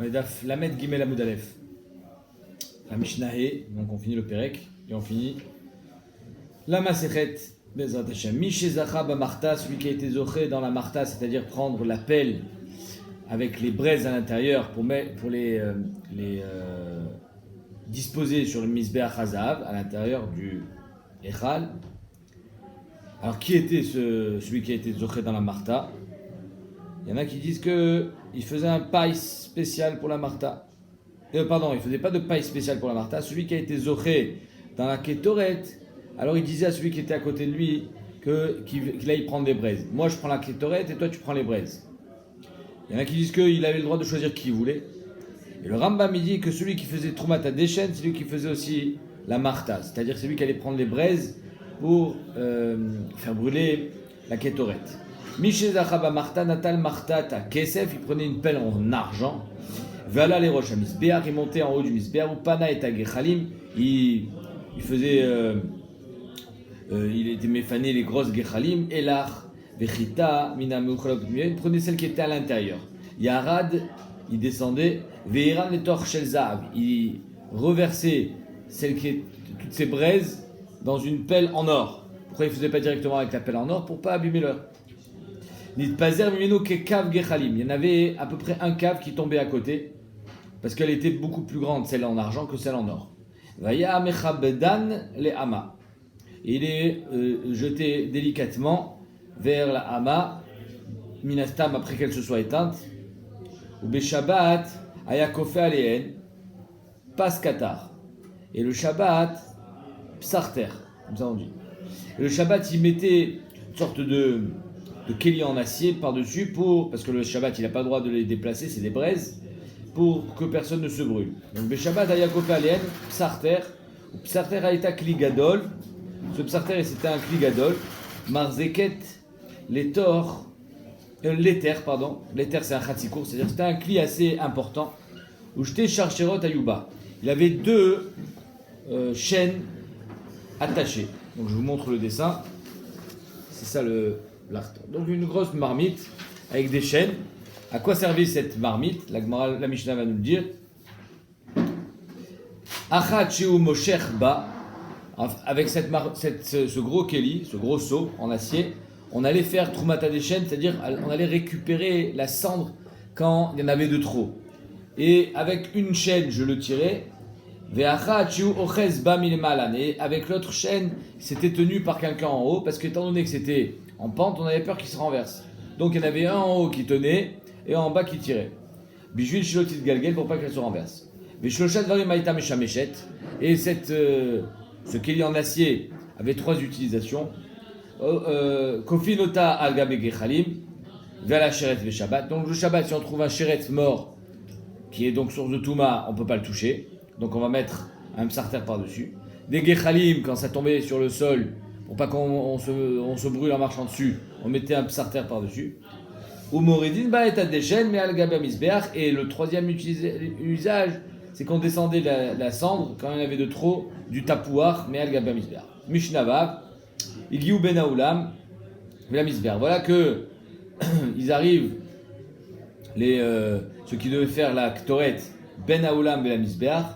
On est daf Lamed Gimel Amud Aleph. La Mishnah, donc on finit le Perek et on finit la Masechet Bezrat Hashem. Mishezacha Bamarta, celui qui a été zoché dans la Marta, c'est-à-dire prendre la pelle avec les braises à l'intérieur pour les disposer sur le Misbeach Hazav à l'intérieur du Echal. Alors qui était celui qui a été zoché dans la Marta? Il y en a qui disent qu'il faisait un paille spécial pour la Marta. Pardon, il ne faisait pas de paille spéciale pour la Marta. Celui qui a été zoché dans la Ketoret, alors il disait à celui qui était à côté de lui qu'il aille prendre les braises. Moi je prends la Ketoret et toi tu prends les braises. Il y en a qui disent qu'il avait le droit de choisir qui il voulait. Et le Rambam il dit que celui qui faisait Troumat Hadeshen, c'est celui qui faisait aussi la Marta. C'est-à-dire celui qui allait prendre les braises pour faire brûler la Ketoret. Mishezachaba Marta Natal Marta ta Kesef, il prenait une pelle en argent. Voilà les roches à Misbeach, il montait en haut du Misbeach. Ou Pana et Gechalim, il faisait, il était méfané les grosses Gechalim. Elach, Vechita, Mina Meuchalot, il prenait celle qui était à l'intérieur. Yarad, il descendait. Veiran et Tor Shelzav, il reversait toutes ces braises dans une pelle en or. Pourquoi il ne faisait pas directement avec la pelle en or? Pour ne pas abîmer l'or. Il y en avait à peu près un cave qui tombait à côté parce qu'elle était beaucoup plus grande, celle en argent, que celle en or. Il est jeté délicatement vers la hama, minastam après qu'elle se soit éteinte. Ou beshabbat ayakofé aléen, paskatar. Et le Shabbat, psarter, comme ça on dit. Et le Shabbat, il mettait une sorte de kéli en acier par-dessus parce que le Shabbat il n'a pas le droit de les déplacer, c'est des braises, pour que personne ne se brûle. Donc le Shabbat ayakofé aléen, psarter, ou psarter aïta kli gadol. Ce psarter c'était un kli gadol, marzeket l'éther, l'éther c'est un khatsikour, c'est-à-dire que c'était un kli assez important, où j'étais charcherot ayuba. Il avait deux chaînes attachées. Donc je vous montre le dessin. C'est ça l'art. Donc une grosse marmite avec des chaînes. À quoi servait cette marmite? La Mishnah va nous le dire. Achat sheu moshech ba. Avec ce gros keli, ce gros seau en acier, on allait faire Troumat Hadeshen, c'est-à-dire on allait récupérer la cendre quand il y en avait de trop. Et avec une chaîne, je le tirais. Et avec l'autre chaîne, c'était tenu par quelqu'un en haut, parce qu'étant donné que c'était en pente, on avait peur qu'il se renverse. Donc il y en avait un en haut qui tenait, et en bas qui tirait. Bijuil shilotit galgel pour pas qu'elle se renverse. Et ce kéli en acier avait trois utilisations. Kofinota al gabe gechalim, vers sheret ve shabbat. Donc le shabbat, si on trouve un sheret mort, qui est donc source de touma, on ne peut pas le toucher. Donc on va mettre un psarter par-dessus. Des gechalim, quand ça tombait sur le sol, pour pas qu'on se brûle en marchant dessus, on mettait un psarter par-dessus. Ou moridin ba'etat deshen, mais al gabe misbeach. Et le troisième usage, c'est qu'on descendait la cendre, quand il y en avait de trop, du tapouar, mais al gabe misbeach. Mishnavav, igiu ben haoulam, la misbeach. Voilà que ils arrivent, ceux qui devaient faire la ktoret, ben haoulam et la misbeach.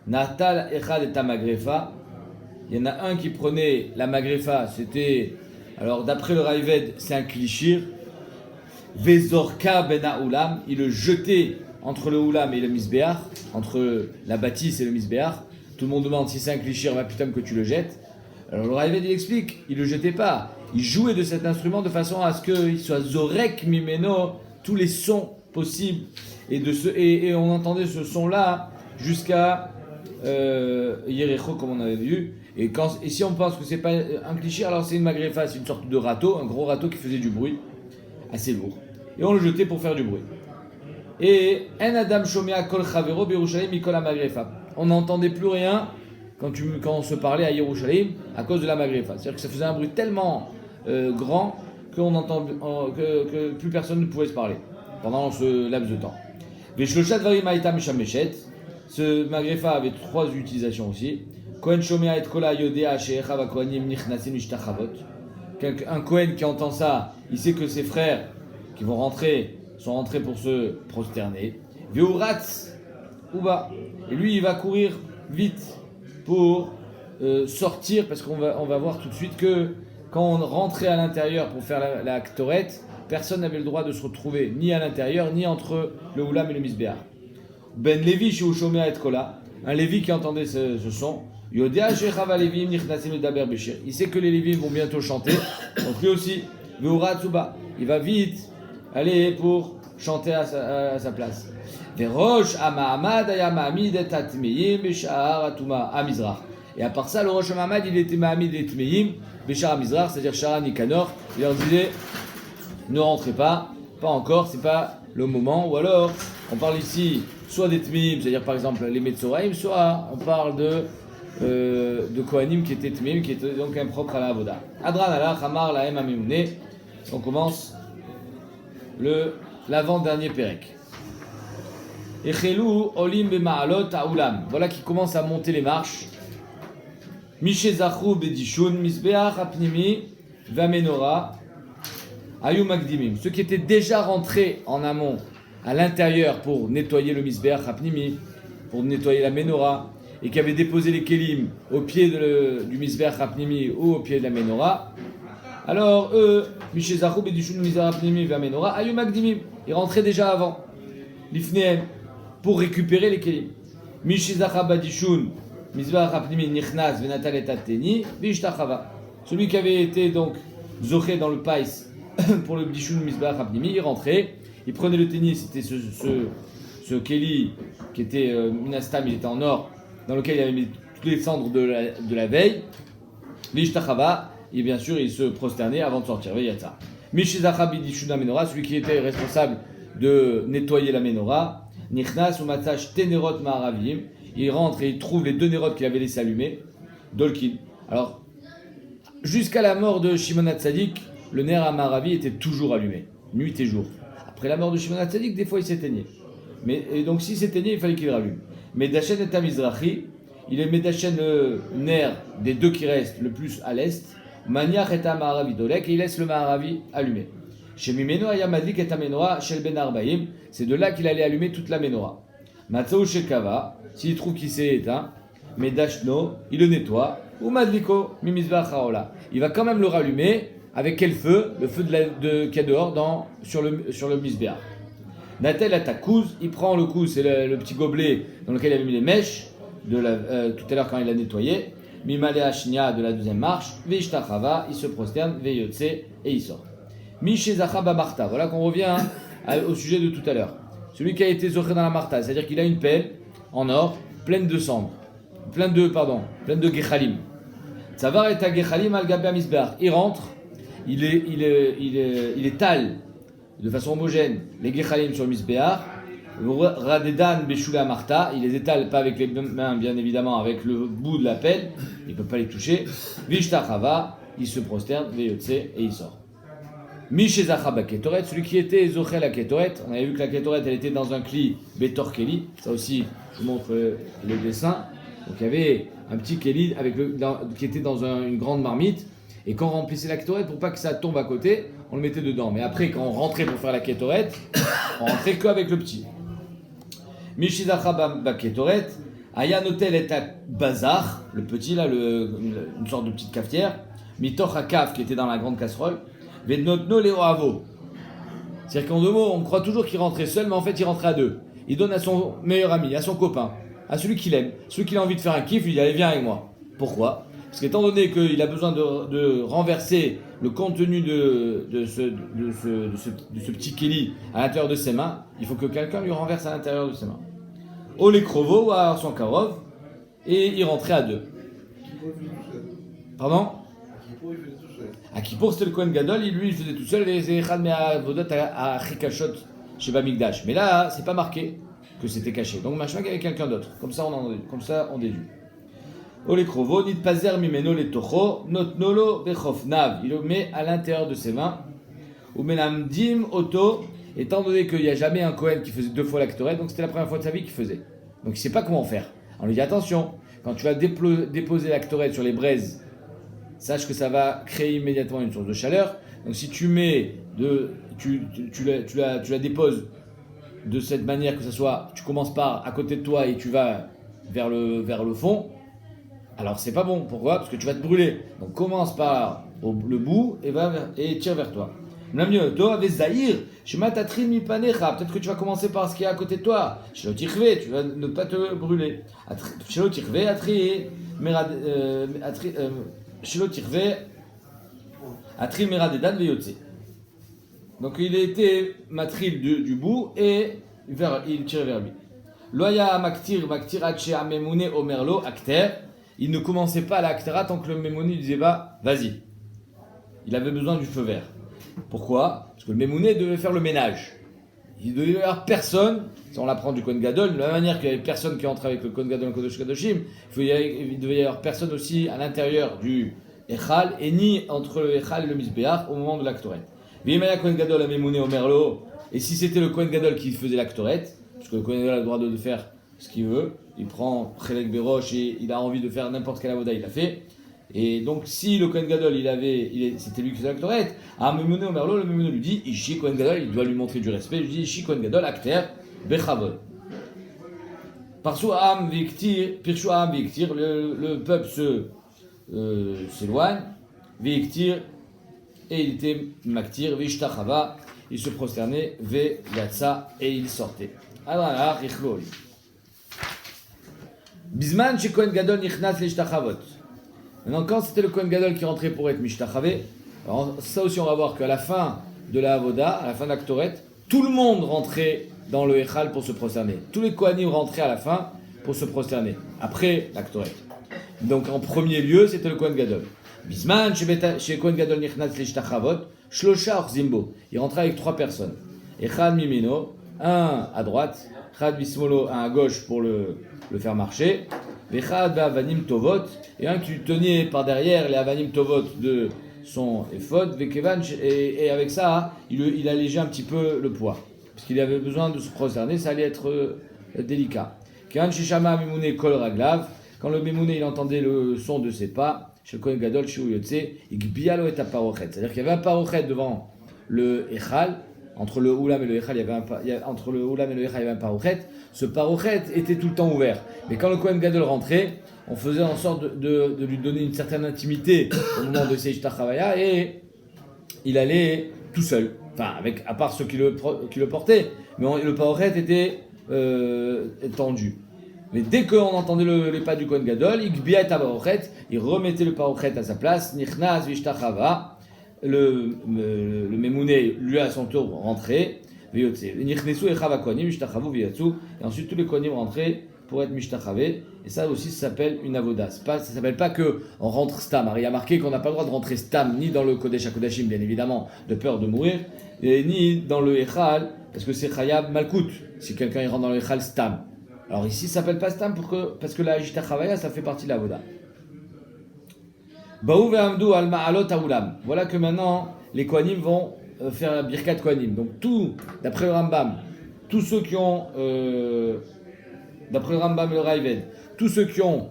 Natal echad et magrefa. Il y en a un qui prenait la magrefa, c'était, alors d'après le Raïved, c'est un klishir. Vezorka ben haoulam, il le jetait entre le houlam et le misbeach, entre la bâtisse et le misbeach. Tout le monde demande si c'est un klishir, bah putain que tu le jettes. Alors le Raïved il explique, il le jetait pas, il jouait de cet instrument de façon à ce qu'il soit zorek mimeno, tous les sons possibles, et on entendait ce son là jusqu'à Yerecho comme on avait vu. Et si on pense que c'est pas un cliché, alors c'est une magrefa, c'est une sorte de râteau, un gros râteau qui faisait du bruit, assez lourd. Et on le jetait pour faire du bruit. Et en adam shomea kol chavero b'Yerushalayim mikol magrefa. On n'entendait plus rien quand on se parlait à Yerushalayim à cause de la magrefa. C'est-à-dire que ça faisait un bruit tellement grand que plus personne ne pouvait se parler pendant ce laps de temps. Veshloshat varim haïta mishameshet. Ce magrefa avait trois utilisations aussi. Kohen shomea et kola yodea she'echav hakohanim nichnasim mishtachavot. Un Kohen qui entend ça, il sait que ses frères qui sont rentrés pour se prosterner. Veuratz Uba. Et lui, il va courir vite pour sortir, parce qu'on va voir tout de suite que quand on rentrait à l'intérieur pour faire la Ktoret, personne n'avait le droit de se retrouver ni à l'intérieur, ni entre le Oulam et le Misbéach. Ben Levi chez Ushomea et Kola, un Lévi qui entendait ce son, Yodia Shechava Levim Nichnasim Daber Beshir. Il sait que les Lévim vont bientôt chanter, donc lui aussi, Veuratz Uba. Il va vite aller pour chanter à sa place. Verosh Amahamad Ayamamid et Atmeim Beshar Atuma Amizrach. Et à part ça, le Rosh Amahamad, il était Mahamid et Tmeim Beshar Amizrach, c'est-à-dire Shara Nikanor. Il leur disait ne rentrez pas encore, c'est pas le moment. Ou alors, on parle ici soit des Tmeim, c'est-à-dire par exemple les Metzoraim, soit on parle de Kohanim qui étaient Tmeim, qui étaient donc impropres à la Avoda. Adran Alach Amar Lahem Amemune. On commence l'avant-dernier Pérec. Echelu olim bema'alot ha'ulam. Voilà qui commence à monter les marches. Mishezachu bedishun misbeach hapnimi vamenora ayu magdimim. Ceux qui étaient déjà rentrés en amont à l'intérieur pour nettoyer le misbeach hapnimi, pour nettoyer la menorah, et qui avaient déposé les kelim au pied du misbeach hapnimi ou au pied de la menorah, alors eux, Mishezachu bedishun misbeach hapnimi vamenora ayu magdimim, ils rentraient déjà avant. L'ifneem, pour récupérer les kelim. Mishizacha badishun, mizbah rapnimi nichnas venatal et ateni, vishtachava. Celui qui avait été donc zoché dans le pais pour le bdishun mizbah rapnimi, il rentrait, il prenait le tennis, c'était ce keli qui était minastam, il était en or, dans lequel il avait mis toutes les cendres de la veille, vishtachava, et bien sûr il se prosternait avant de sortir. Veyata. Mishizacha badishun menorah, celui qui était responsable de nettoyer la menorah, Nichnas ou Matach Tenerot Maharavim, il rentre et il trouve les deux nérotes qu'il avait laissé allumer, Dolkin. Alors, jusqu'à la mort de Shimon HaTzadik, le ner à Maharavi était toujours allumé, nuit et jour. Après la mort de Shimon HaTzadik, des fois il s'éteignait. Et donc s'il s'éteignait, il fallait qu'il rallume. Medachen et Tamizrachi, il est Medachen le ner des deux qui restent le plus à l'est, Maniach et Maharavi Dolek, et il laisse le Maharavi allumé. Chez Mimeno Ayamadlik et Amenora, chez le Ben Arbaïm, c'est de là qu'il allait allumer toute la menorah. Matzou Shekava, s'il trouve qu'il s'est éteint, Medashno, il le nettoie, ou Madliko, Mimizva Chaola. Il va quand même le rallumer, avec quel feu? Le feu qu'il y a dehors sur le Mizbeah. Natel Atakouz, il prend le kouz, c'est le petit gobelet dans lequel il avait mis les mèches, tout à l'heure quand il l'a nettoyé, Mimale Ashnia de la deuxième marche, Veishtachava, il se prosterne, Veyotse, et il sort. Mishezacha Bamarta, voilà qu'on revient au sujet de tout à l'heure. Celui qui a été zoché dans la Marta, c'est-à-dire qu'il a une pelle en or, pleine de cendres, pleine de gechalim. Tzavar et ta gechalim al gabe misbeach. Il rentre, il étale de façon homogène les gechalim sur le misbeach. Radedan beshula Marta, il les étale pas avec les mains, bien évidemment, avec le bout de la pelle, il ne peut pas les toucher. Vishtachava, il se prosterne, veyotse, et il sort. Mishezacha baketoret, celui qui était zoché la ketoret, on avait vu que la ketoret elle était dans un kli betor keli, ça aussi je vous montre le dessin. Donc il y avait un petit keli qui était dans une grande marmite, et quand on remplissait la ketoret, pour pas que ça tombe à côté, on le mettait dedans. Mais après quand on rentrait pour faire la ketoret, on rentrait qu'avec le petit. Mishezacha baketoret, aya notel et bazar, le petit là, une sorte de petite cafetière, mitoch hakaf qui était dans la grande casserole. Vednotno Léo Avo. C'est-à-dire qu'en deux mots, on croit toujours qu'il rentrait seul, mais en fait il rentrait à deux. Il donne à son meilleur ami, à son copain, à celui qu'il aime, celui qui a envie de faire un kiff, il dit allez viens avec moi. Pourquoi? Parce qu'étant donné qu'il a besoin de renverser le contenu de ce petit Kéli à l'intérieur de ses mains, il faut que quelqu'un lui renverse à l'intérieur de ses mains. Ole Krovo ou à son Karov, et il rentrait à deux. Pardon? À Kippour, c'était le Kohen Gadol, lui il faisait tout seul, et c'est Echad Me'avodot à Chikashot chez Bamikdash. Mais là, c'est pas marqué que c'était caché. Donc, machin avec quelqu'un d'autre. Comme ça, on déduit. Ole Krovo, nit pazer mimeno le tocho, not nolo bechofnav. Il le met à l'intérieur de ses mains. Ou menamdim oto, étant donné qu'il n'y a jamais un Kohen qui faisait deux fois la Ketoret, donc c'était la première fois de sa vie qu'il faisait. Donc, il ne sait pas comment faire. On lui dit attention, quand tu vas déposer la Ketoret sur les braises, sache que ça va créer immédiatement une source de chaleur. Donc si tu mets tu la déposes de cette manière que ce soit, tu commences par à côté de toi et tu vas vers le fond, alors c'est pas bon. Pourquoi? Parce que tu vas te brûler. Donc commence par le bout et tire vers toi. Peut-être que tu vas commencer par ce qui est à côté de toi. Tu vas ne pas te brûler. Donc il était matril du bout et il tirait vers lui. Loya maktir ache amemune omerlo akter. Il ne commençait pas à l'aktera tant que le mémouni disait bah vas-y. Il avait besoin du feu vert. Pourquoi? Parce que le mémouné devait faire le ménage. Il devait y avoir personne, si on l'apprend du Kohen Gadol, de la même manière qu'il n'y avait personne qui entrait avec le Kohen Gadol en Kodesh Kadoshim, il devait y avoir personne aussi à l'intérieur du Echal et ni entre le Echal et le Mizbeach au moment de l'Aktoret. Vimaya Kohen Gadol a mémouné au Merlo, et si c'était le Kohen Gadol qui faisait l'Aktoret, parce que le Kohen Gadol a le droit de faire ce qu'il veut, il prend Chelek Berosh et il a envie de faire n'importe quelle avoda, il l'a fait. Et donc, si le Kohen Gadol, c'était lui qui faisait l'actorette, à Memoune au Merlo, le Memoune lui dit Ishi Kohen Gadol, il doit lui montrer du respect. Il lui dit Ishi Kohen Gadol, acter, Bechavod. Pirshu Am Viktir, le peuple s'éloigne, Viktir, et il était Maktir, Vishtachava, il se prosternait, Ve Yatsa, et il sortait. Alors là, Richlol. Bisman chez Kohen Gadol Nichnat Lishtachavot. Maintenant, quand c'était le Kohen Gadol qui rentrait pour être Mishtachavé, alors ça aussi on va voir qu'à la fin de la Avoda, à la fin de l'Aktoret, tout le monde rentrait dans le Echal pour se prosterner. Tous les Kohanim rentraient à la fin pour se prosterner, après l'Aktoret. Donc en premier lieu, c'était le Kohen Gadol. Bisman, chez Kohen Gadol Nichnat Lishtachavot, Shlosha Orzimbo. Il rentrait avec 3 personnes. Echad Mimino, un à droite, Echad Bismolo, un à gauche pour le faire marcher. Vechad Avanim Tovot, et un qui tenait par derrière les Avanim Tovot de son Ephod, Vekevan, et avec ça, il allégeait un petit peu le poids. Parce qu'il avait besoin de se prosterner, ça allait être délicat. Quand Shishama Mimouné Kol Raglav, quand le Mimouné il entendait le son de ses pas, chez le Kohen Gadol, chez Uyotse, Igbialo et Parochet. C'est-à-dire qu'il y avait un Parochet devant le Echal, entre le Oulam et le Echal, il y avait un Parochet. Ce Parochet était tout le temps ouvert. Mais quand le Kohen Gadol rentrait, on faisait en sorte de lui donner une certaine intimité au moment de Seish Tachavaya et il allait tout seul. Enfin, à part ceux qui le portaient. Mais le Parochet était tendu. Mais dès qu'on entendait les pas du Kohen Gadol, il remettait le Parochet à sa place. Nichnas Vishtachava. Le Mémouné, lui à son tour, rentrait. Et ensuite tous les Kohanim rentraient pour être Mishtachavé. Et ça aussi ça s'appelle une avoda. Ça ne s'appelle pas qu'on rentre stam. Alors, il y a marqué qu'on n'a pas le droit de rentrer stam, ni dans le Kodesh HaKodashim, bien évidemment, de peur de mourir, et ni dans le Echal, parce que c'est Chayab Malkout, si quelqu'un il rentre dans le Echal stam. Alors ici ça ne s'appelle pas stam parce que la Mishtachavé, ça fait partie de l'avoda. Voilà que maintenant les Kohanim vont faire la Birkat Kohanim. Donc d'après le Rambam, tous ceux qui ont, d'après le Rambam et le Raïved, tous ceux qui ont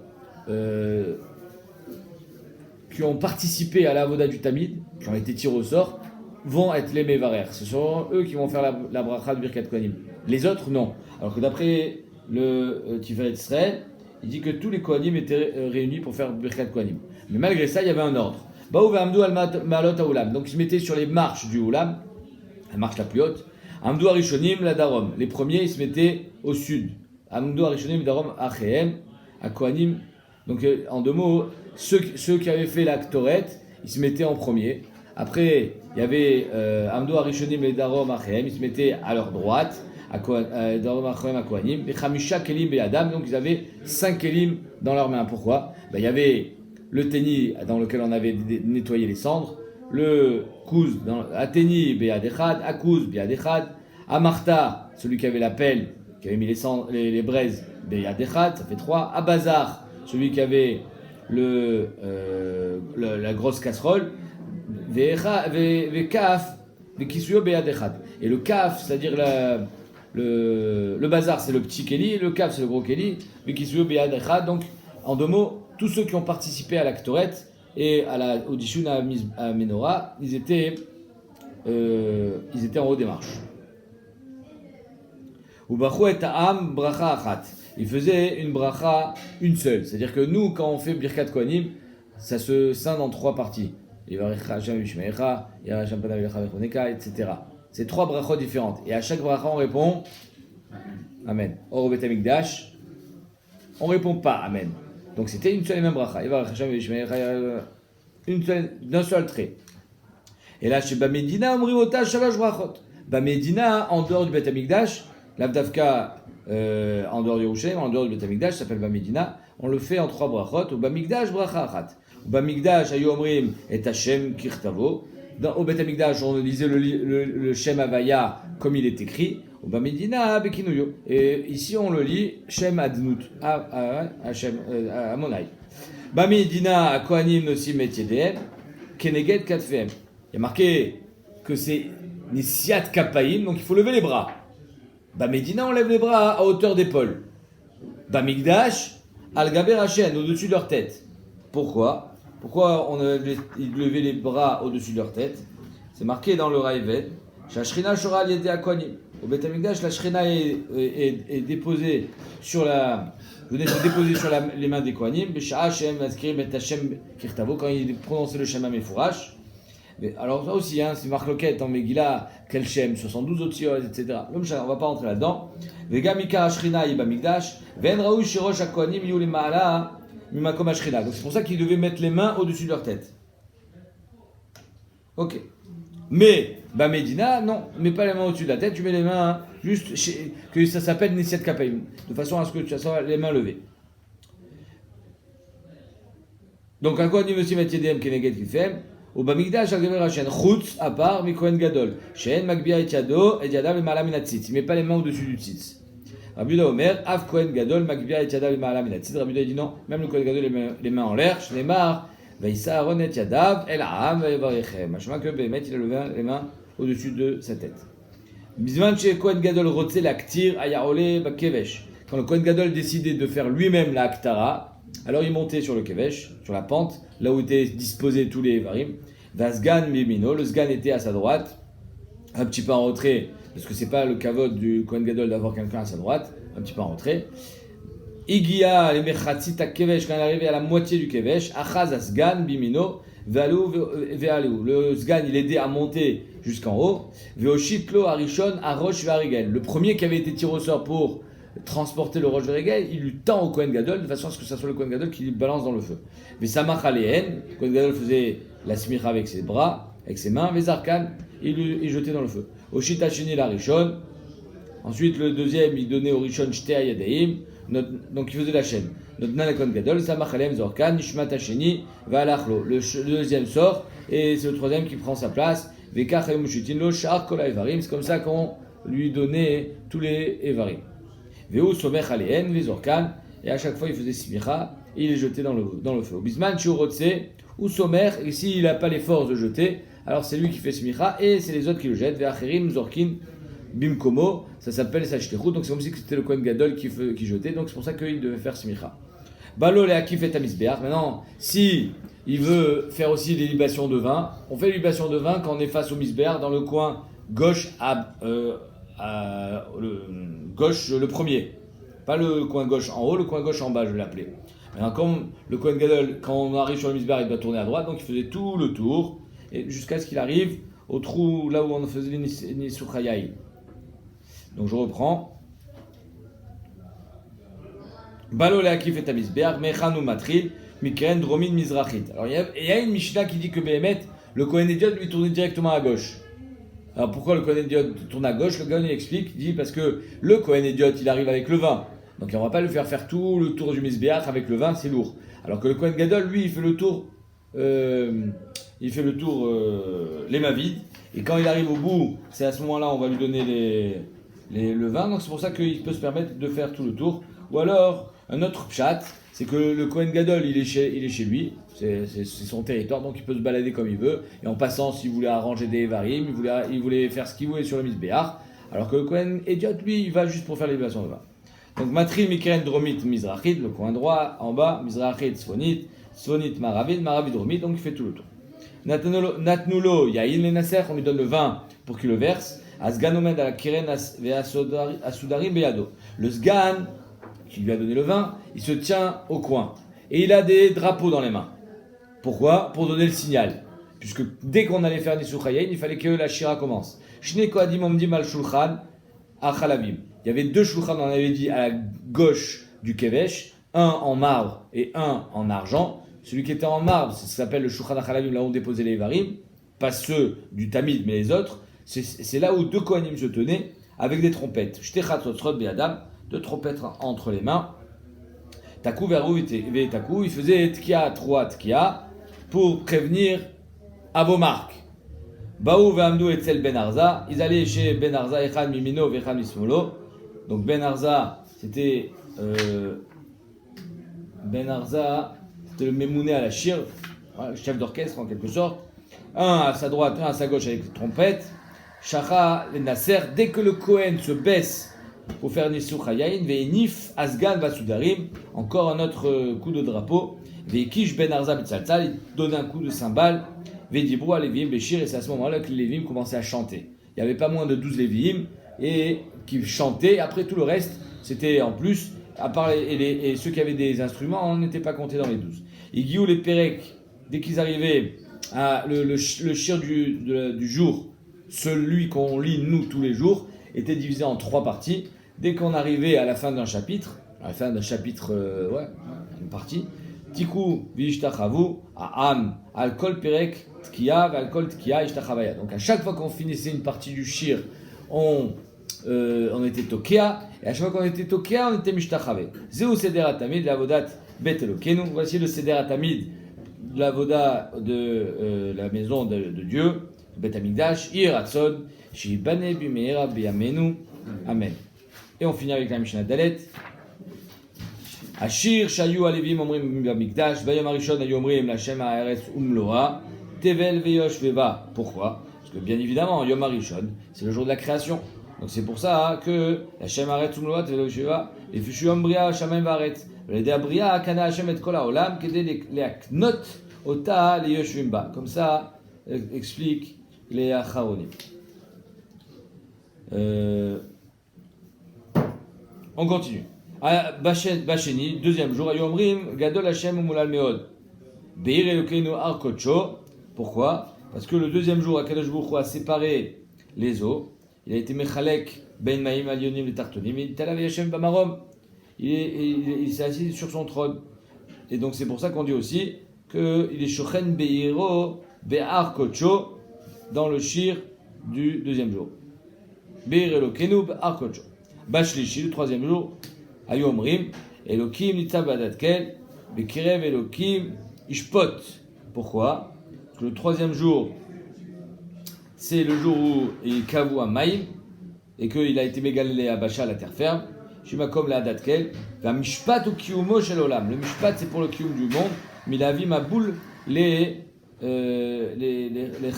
participé à la Avoda du Tamid, qui ont été tirés au sort, vont être les Mevarer. Ce sont eux qui vont faire la bracha de Birkat Kohanim. Les autres, non. Alors que d'après le Tiferet Israël, il dit que tous les Kohanim étaient réunis pour faire Birkat Kohanim. Mais malgré ça, il y avait un ordre. Donc ils se mettaient sur les marches du Oulam, la marche la plus haute. Amdou Arishonim, la Darom. Les premiers, ils se mettaient au sud. Amdou Arishonim, Darom, Acheem, à Kohanim. Donc en 2 mots, ceux qui avaient fait l'Aktoret, ils se mettaient en premier. Après, il y avait Amdou Arishonim, les Darom, Acheem, ils se mettaient à leur droite. Darom, Acheem, à Kohanim. Et Chamisha, Kelim, et Adam. Donc ils avaient 5 Kelim dans leurs mains. Pourquoi? Il y avait le tenni dans lequel on avait nettoyé les cendres, le kouz, Ateni Be'ad Echad, Akouz Be'ad Echad, Amarta, celui qui avait la pelle, qui avait mis les braises Be'ad Echad, ça fait 3, Abazar, celui qui avait la grosse casserole, Ve'kaf, Ve'kisuyo Be'ad Echad. Et le kaf, c'est-à-dire le bazar, c'est le petit keli, le kaf, c'est le gros keli, Ve'kisuyo Be'ad Echad. Donc, en 2 mots, tous ceux qui ont participé à l'Aktoret et au Dishun à Menorah, ils étaient en haut des marches. Ubachu et ta'am bracha achat. Il faisait une bracha, une seule. C'est-à-dire que nous, quand on fait Birkat Kohanim, ça se scinde en 3 parties. Etc. C'est 3 brachot différentes. Et à chaque bracha, on répond Amen. Or, au Beth Amikdash, on ne répond pas Amen. Donc c'était une seule et même bracha. D'un seul trait. Et là, chez Bamedina, on rivota shalosh brachot. Bamedina, en dehors du Beth Amikdash, l'Avdavka, en dehors du Yerushalayim, en dehors du Beth Amikdash, ça s'appelle Bamedina, on le fait en 3 brachot. Au Bamikdash, bracha achat. Au Bamikdash, ayu omrim et Hashem kirtavo. Au Beth Amikdash, on lisait le Shem Havaya comme il est écrit. Au Bamedina, bekinuyo. Et ici, on le lit Shem Adnut, Amonai. Bamedina, Kohanim nosim et yedem, keneged katfem. Il y a marqué que c'est Nisiat Kapaim, donc il faut lever les bras. Bamedina, on lève les bras à hauteur d'épaule. Bamikdash, Al-Gaber Hashem, au-dessus de leur tête. Pourquoi on levait les bras au-dessus de leur tête? C'est marqué dans le Raïved. Shashrina Shoral Yedea Kohanim. Au Beth Amikdash, la Shrina est déposée sur venait se déposer sur les mains des Kohanim. Besha'a Shem Azkirim et Hashem Kirtavo, quand il prononçait le Shema Mefourash. Alors ça aussi, c'est Marloquette en Megillah, quel Shem, 72 autres sios, etc. On ne va pas rentrer là-dedans. Vegamika Ashrina Iba Mikdash, Ven Raou Shirosh Akohanim Yuli Ma'ala Mimakom Ashrina. Donc c'est pour ça qu'ils devaient mettre les mains au-dessus de leur tête. Ok. Mais, Medina, non, mets pas les mains au-dessus de la tête, tu mets les mains juste, que ça s'appelle Nisiat Kapaim, de façon à ce que tu aies les mains levées. Donc, à quoi dit Monsieur Mathiedem Keneged Kifem? Au Bamikdash, Al-Gaber Hashem, Chutz, à part, Mikohen Gadol, Shen, Magbia et Yado, et Yadav et Malamina Tzitz. Il met pas les mains au-dessus du Tzitz. Rabbi Yehuda Omer, Av Kohen Gadol, Magbia et Yadav et Malamina Tzitz. Rabbi Yehuda dit non, même le Kohen Gadol, les mains en l'air, Shneimar, Vaïssa Aaron et Yadav, El Aam, Vaïvarichem. Machma que Bémet, il a levé les mains au-dessus de sa tête. Bizman chez Kohen Gadol, Rotze, l'Aktir, Ayaole, Bakevesh. Quand le Kohen Gadol décidait de faire lui-même la Aktara, alors il montait sur le Kevesh, sur la pente, là où étaient disposés tous les Evarim. Vasgan Mimino, le Sgan était à sa droite, un petit peu en retrait, parce que c'est pas le kavod du Kohen Gadol d'avoir quelqu'un à sa droite, un petit peu en retrait. Igia, les Mechatzit à Kevesh, quand il arrivait à la moitié du Kevesh, Achaz Asgan Bimino, Vealou, le Sgan il aidait à monter jusqu'en haut, Veoshitlo Arishon, Arosh Varigel. Le premier qui avait été tiré au sort pour transporter le roche de Regel, il lui tend au Kohen Gadol de façon à ce que ça soit le Kohen Gadol qui le balance dans le feu. Mais Samach Aléhen, le Kohen Gadol faisait la smicha avec ses bras, avec ses mains, Vezarkan, il jetait dans le feu. Oshita Sheni la Rishon, ensuite le deuxième il donnait au Rishon Shtea Yadaim, donc il faisait la chaîne. Notre Nan Kohen Gadol, Samach Aléhen Zorkan, Nishmat Sheni, Valachlo. Le deuxième sort et c'est le troisième qui prend sa place. Vekach Hayom Shutin Lo Shar Kol Evarim, c'est comme ça qu'on lui donnait tous les Evarim. Veu somech aléen, vezorkan, et à chaque fois il faisait smicha, et il les jetait dans le feu. Bisman churotse, ou somech, et s'il n'a pas les forces de jeter, alors c'est lui qui fait smicha, et c'est les autres qui le jettent. Veacherim, zorkin, bimkomo, ça s'appelle sachterut, donc c'est comme si c'était le Kohen Gadol qui jetait, donc c'est pour ça qu'il devait faire smicha. Balo le akif et amisbeach, maintenant, si il veut faire aussi des libations de vin, on fait des libations de vin quand on est face au misbeach, dans le coin gauche gauche, le premier. Pas le coin gauche en haut, le coin gauche en bas, je vais l'appeler. Maintenant, comme le Kohen Gadol, quand on arrive sur le misbar, il doit tourner à droite, donc il faisait tout le tour, et jusqu'à ce qu'il arrive au trou là où on faisait les Nisuchayaï. Donc je reprends. Balo leakif et amisbeach, mechanu matril, mikren dromin mizrachit. Alors il y a une Mishnah qui dit que Behemet, le Kohen Idiot lui tournait directement à gauche. Alors pourquoi le Kohen Idiot tourne à gauche? Le gars il explique, il dit parce que le Kohen Idiot il arrive avec le vin. Donc on ne va pas lui faire tout le tour du Mizbeach avec le vin, c'est lourd. Alors que le Kohen Gadol, lui, il fait le tour les mains vides. Et quand il arrive au bout, c'est à ce moment-là on va lui donner le vin. Donc c'est pour ça qu'il peut se permettre de faire tout le tour. Ou alors, un autre pshat, c'est que le Kohen Gadol, il est chez lui. C'est son territoire, donc il peut se balader comme il veut. Et en passant, s'il voulait arranger des Evarim, il voulait faire ce qu'il voulait sur le Mizbeach. Alors que le Kohen Idiot, lui, il va juste pour faire les libations de vin. Donc Matri Mikren Dromit Mizrachit, le coin droit, en bas, Mizrachit Svonit, Svonit Maravit, Maravit Dromit, donc il fait tout le tour. Natnulo Yaïn le Nasser, on lui donne le vin pour qu'il le verse. Asgan omed ala kiren asudarim beyado. Le sgan, qui lui a donné le vin, il se tient au coin. Et il a des drapeaux dans les mains. Pourquoi? Pour donner le signal. Puisque dès qu'on allait faire Nisuch Hayayin, il fallait que la shira commence. Shne kohadim omdim al shulchan achalavim. Il y avait deux shulchan, on avait dit à la gauche du kevesh, un en marbre et un en argent. Celui qui était en marbre, c'est ce qui s'appelle le shulchan achalavim, là où on déposait les varim. Pas ceux du tamid, mais les autres. C'est là où deux kohanim se tenaient avec des trompettes. Shtechat sotzrot be'adam, deux trompettes entre les mains. Takou verou takou, il faisait tkia, trois tkia, pour prévenir à vos marques. Baou ve'amdou etzel Ben Arza, ils allaient chez Ben Arza, echad mimino ve'echad mismolo. Donc Ben Arza, c'était le mémouné à la shir, le chef d'orchestre en quelque sorte. Un à sa droite, un à sa gauche avec les trompettes. Shacha le Nasser, dès que le Kohen se baisse pour faire Nisuch Hayayin, ve'enif asgan vasudarim, encore un autre coup de drapeau. Ve'kish Ben Arza b'tzaltzal, il donnait un coup de cymbale. Ve'dibru à Lévi'im Béchir, et c'est à ce moment-là que les Lévi'im commençaient à chanter. Il n'y avait pas moins de 12 Lévi'im et qui chantaient. Après tout le reste, c'était en plus, à part et ceux qui avaient des instruments, on n'était pas comptés dans les 12. Iguiou les Pérec, dès qu'ils arrivaient à le shir du jour, celui qu'on lit nous tous les jours, était divisé en 3 parties. Dès qu'on arrivait à la fin d'un chapitre, une partie, Tiku v'ishtachavu a'am al kol perek tkiya v'al kol tkiya ishtachavaya. Donc à chaque fois qu'on finissait une partie du shir, on était tokia, et à chaque fois qu'on était tokia, on était mishtachave. Zeu seder atamid l'avodat bet elokenu. Voici le seder atamid, l'avoda de la maison de Dieu, bet hamikdash, iratzon, shibane bimehera biyamenu. Amen. Et on finit avec la Mishnah Dalet. Ashir shayu alevim omrim b'mikdash vayom harishon ayu omrim l'Hashem haaretz umloa tevel veyosh veva. Pourquoi? Parce que bien évidemment Yom Harishon c'est le jour de la création. Donc c'est pour ça que l'Hashem haaretz umloa tevel veyosh veva et fushuam bria shamayim vaaretz l'idée bria kana Hashem et kol haolam kedei leaknot ota leyoshvim ba. Comme ça explique les Acharonim. On continue. Bacheni, deuxième jour, Ayomrim, Gadol Hashem Umulal Meod. Beir Elokeinu Arkocho. Pourquoi? Parce que le deuxième jour, Akadosh Baruch Hu a séparé les eaux. Il a été Mechalek Ben Maïm Alionim les Tartonim. Il Talav Hashem Bamarom. Il s'est assis sur son trône. Et donc c'est pour ça qu'on dit aussi qu'il est Shochen Beiro Be'arkocho dans le shir du deuxième jour. Beir Elokeinu Be'arkocho. Bashlishi, le troisième jour. Ayomrim, Elokim nitzav badatkel, bekirev Elokim ishpot. Pourquoi? Parce que le troisième jour, c'est le jour où il kavu à Maïm, et qu'il a été mégalé à Bacha, la terre ferme. Shimakom la adatkel, va mishpat ou kiumo shel olam. Le mishpat, c'est pour le kium du monde, mais il a vu ma boule les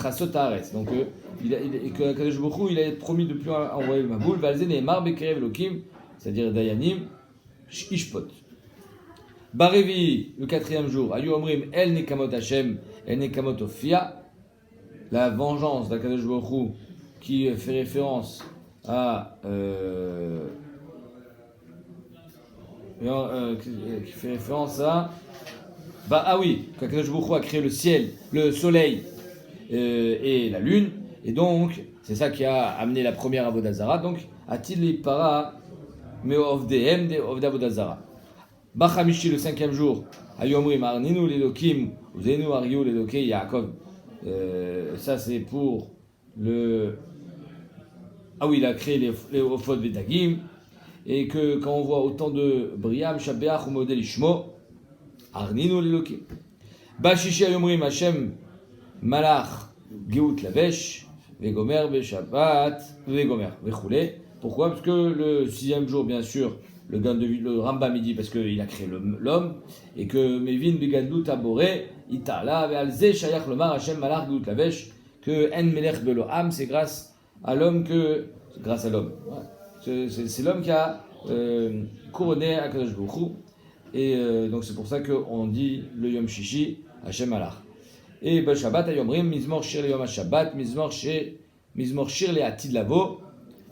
chassot haaretz. Donc, que Kadosh Baruch Hu, il a promis de plus envoyer ma boule, valzen et mar bekirev Elokim, c'est-à-dire Dayanim, Ishpot. Barevi, le quatrième jour, Ayu Omrim, El Nekamot Hashem, El Nekamot Ofia, la vengeance d'Akadosh Baruch Hu, qui fait référence à. Qui fait référence à. Qu'Akadosh Baruch Hu a créé le ciel, le soleil et la lune, et donc, c'est ça qui a amené la première Avodah Zara. Donc, a-t-il para. Mais of d'Avodazara. Bachamishi, le cinquième jour, Ayomrim Arninu l'Elokim, Uzenu Ariou l'Elokei Yaakov. Ça c'est pour le. Ah oui, il a créé les Ophod Vedagim. Et que quand on voit autant de Briam, Shabeach ou Model Ishmo, Arninu l'Elokim. Bashishi Ayomrim Hashem Malach Geout Lavesh, Vegomer Beshabbat, Vegomer, Vechoulé. Pourquoi? Parce que le sixième jour, bien sûr, le Rambam dit parce qu'il a créé l'homme, et que Mevin Begadlut Aboré, Itala, Vealze Shayach Lomar Hashem Malach Geout Lavesh, que En Melech Beloam, c'est grâce à l'homme que. Grâce à l'homme. Ouais. C'est l'homme qui a couronné Akadosh Baruch Hu, et donc c'est pour ça qu'on dit le Yom Shishi, Hashem Malach. Et Shabbat Ayomrim, Mizmor Shir le Yom HaShabbat, Mizmor Shir Mizmor Shir le Atid Lavo,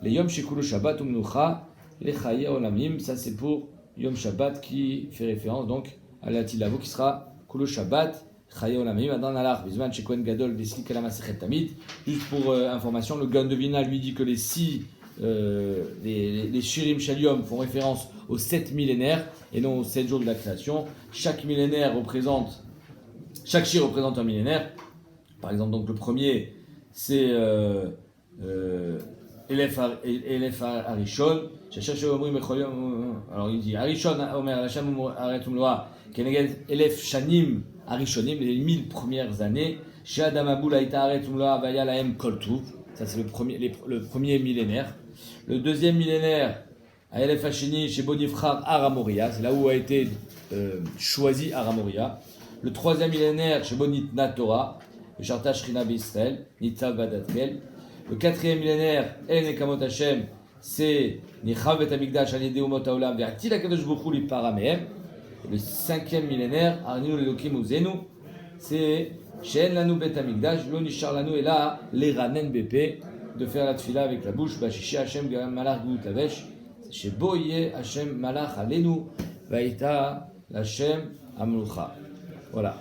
les Yom Shekulu Shabbat Umnucha, les Chaye Olamim. Ça c'est pour Yom Shabbat qui fait référence donc à l'Atid Lavo qui sera Kulu Shabbat, Chaye Olamim. Adan Alach, Bizman Shekohen Gadol, Desli Kalama Sechet Tamid. Juste pour information, le Gaon de Vilna lui dit que les Shirim Shaliom font référence aux 7 millénaires et non aux 7 jours de la création. Chaque shir représente un millénaire. Par exemple, donc le premier, c'est Elef Arishon. Alors il dit Arishon Omer Hashem Aretum Loa Keneged Elef Shanim Arishonim, les 1000 premières années. Chez Adam Aboul Aïta Aretum Loa Vaya Laem Koltuv. Ça c'est le premier millénaire. Le deuxième millénaire, à Elef Hashini chez Bonifrar Aramoria, c'est là où a été choisi Aramoria. Le troisième millénaire chez Bonitna Torah. Sharta Shrina B'Israël, Nitzav Badatkel. Le quatrième millénaire, El Nekamot Hashem, c'est Nichav Bet Hamikdash Alidei Umot Haolam Ve'atil HaKadosh Baruch Hu Lipara Mehem. Le cinquième millénaire, Arninu Lelokim Uzenu, c'est She'en Lanu Bet Hamikdash, Lo Nishar Lanu Ela Leranen Bepe, de faire la tfila avec la bouche, Bashishi Hashem Malach Gout Lavesh, chez Boye Hashem Malach Alenu, Vaïta Hashem Amlucha. Voilà.